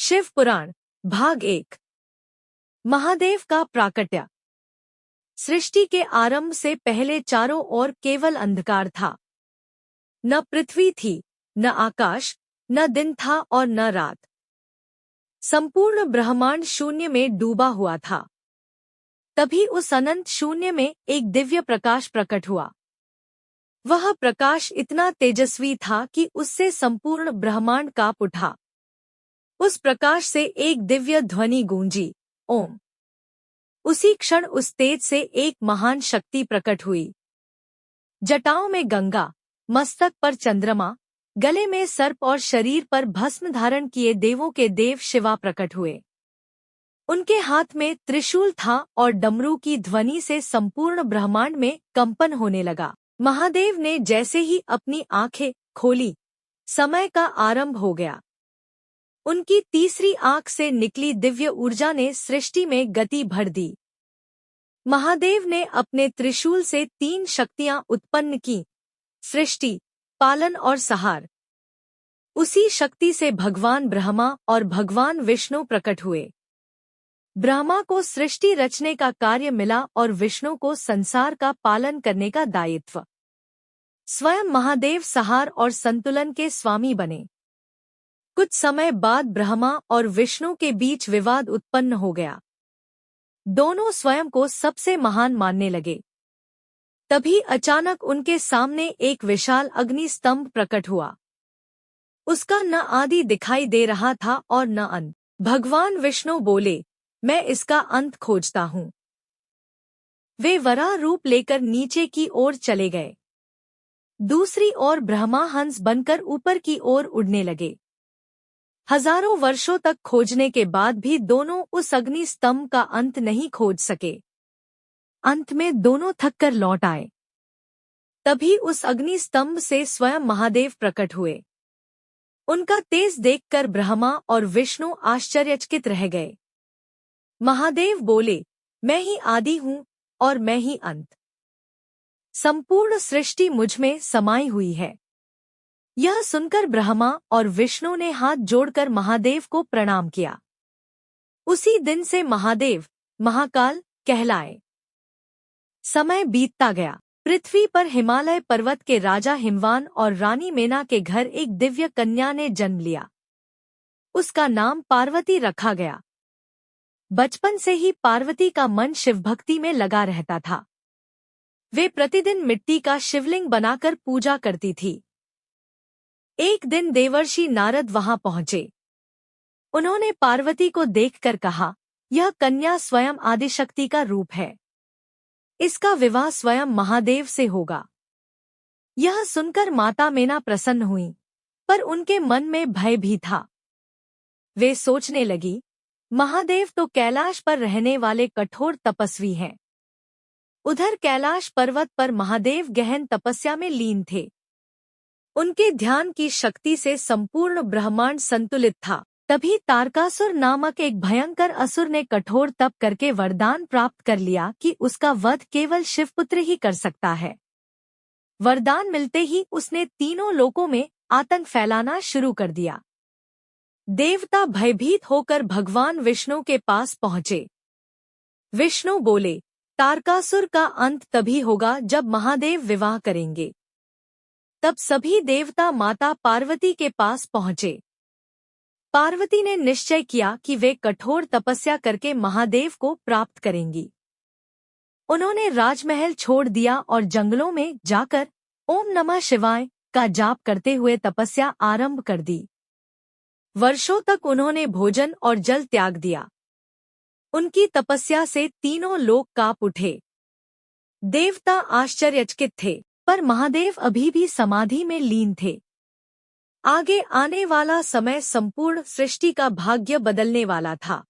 शिव पुराण भाग 1। महादेव का प्राकट्य। सृष्टि के आरंभ से पहले चारों ओर केवल अंधकार था। न पृथ्वी थी, न आकाश, न दिन था और न रात। संपूर्ण ब्रह्मांड शून्य में डूबा हुआ था। तभी उस अनंत शून्य में एक दिव्य प्रकाश प्रकट हुआ। वह प्रकाश इतना तेजस्वी था कि उससे संपूर्ण ब्रह्मांड कांप उठा। उस प्रकाश से एक दिव्य ध्वनि गूंजी, ओम। उसी क्षण उस तेज से एक महान शक्ति प्रकट हुई। जटाओं में गंगा, मस्तक पर चंद्रमा, गले में सर्प और शरीर पर भस्म धारण किए देवों के देव शिवा प्रकट हुए। उनके हाथ में त्रिशूल था और डमरू की ध्वनि से संपूर्ण ब्रह्मांड में कंपन होने लगा। महादेव ने जैसे ही अपनी आंखें खोली, समय का आरंभ हो गया। उनकी तीसरी आंख से निकली दिव्य ऊर्जा ने सृष्टि में गति भर दी। महादेव ने अपने त्रिशूल से 3 शक्तियां उत्पन्न की, सृष्टि, पालन और संहार। उसी शक्ति से भगवान ब्रह्मा और भगवान विष्णु प्रकट हुए। ब्रह्मा को सृष्टि रचने का कार्य मिला और विष्णु को संसार का पालन करने का दायित्व। स्वयं महादेव संहार और संतुलन के स्वामी बने। कुछ समय बाद ब्रह्मा और विष्णु के बीच विवाद उत्पन्न हो गया। दोनों स्वयं को सबसे महान मानने लगे। तभी अचानक उनके सामने एक विशाल अग्नि स्तंभ प्रकट हुआ। उसका न आदि दिखाई दे रहा था और न अंत। भगवान विष्णु बोले, मैं इसका अंत खोजता हूँ। वे वराह रूप लेकर नीचे की ओर चले गए। दूसरी ओर ब्रह्मा हंस बनकर ऊपर की ओर उड़ने लगे। हजारों वर्षों तक खोजने के बाद भी दोनों उस अग्नि स्तंभ का अंत नहीं खोज सके। अंत में दोनों थककर लौट आए। तभी उस अग्नि स्तंभ से स्वयं महादेव प्रकट हुए। उनका तेज देखकर ब्रह्मा और विष्णु आश्चर्यचकित रह गए। महादेव बोले, मैं ही आदि हूँ और मैं ही अंत। संपूर्ण सृष्टि मुझमें समाई हुई है। यह सुनकर ब्रह्मा और विष्णु ने हाथ जोड़कर महादेव को प्रणाम किया। उसी दिन से महादेव महाकाल कहलाए। समय बीतता गया। पृथ्वी पर हिमालय पर्वत के राजा हिमवान और रानी मेना के घर एक दिव्य कन्या ने जन्म लिया। उसका नाम पार्वती रखा गया। बचपन से ही पार्वती का मन शिवभक्ति में लगा रहता था। वे प्रतिदिन मिट्टी का शिवलिंग बनाकर पूजा करती थी। एक दिन देवर्षि नारद वहां पहुंचे। उन्होंने पार्वती को देखकर कहा, यह कन्या स्वयं आदिशक्ति का रूप है। इसका विवाह स्वयं महादेव से होगा। यह सुनकर माता मेना प्रसन्न हुई, पर उनके मन में भय भी था। वे सोचने लगी, महादेव तो कैलाश पर रहने वाले कठोर तपस्वी हैं। उधर कैलाश पर्वत पर महादेव गहन तपस्या में लीन थे। उनके ध्यान की शक्ति से संपूर्ण ब्रह्मांड संतुलित था। तभी तारकासुर नामक एक भयंकर असुर ने कठोर तप करके वरदान प्राप्त कर लिया कि उसका वध केवल शिवपुत्र ही कर सकता है। वरदान मिलते ही उसने तीनों लोकों में आतंक फैलाना शुरू कर दिया। देवता भयभीत होकर भगवान विष्णु के पास पहुंचे। विष्णु बोले, तारकासुर का अंत तभी होगा जब महादेव विवाह करेंगे। तब सभी देवता माता पार्वती के पास पहुंचे। पार्वती ने निश्चय किया कि वे कठोर तपस्या करके महादेव को प्राप्त करेंगी। उन्होंने राजमहल छोड़ दिया और जंगलों में जाकर ओम नमः शिवाय का जाप करते हुए तपस्या आरंभ कर दी। वर्षों तक उन्होंने भोजन और जल त्याग दिया। उनकी तपस्या से तीनों लोक कांप उठे। देवता आश्चर्यचकित थे, पर महादेव अभी भी समाधि में लीन थे। आगे आने वाला समय संपूर्ण सृष्टि का भाग्य बदलने वाला था।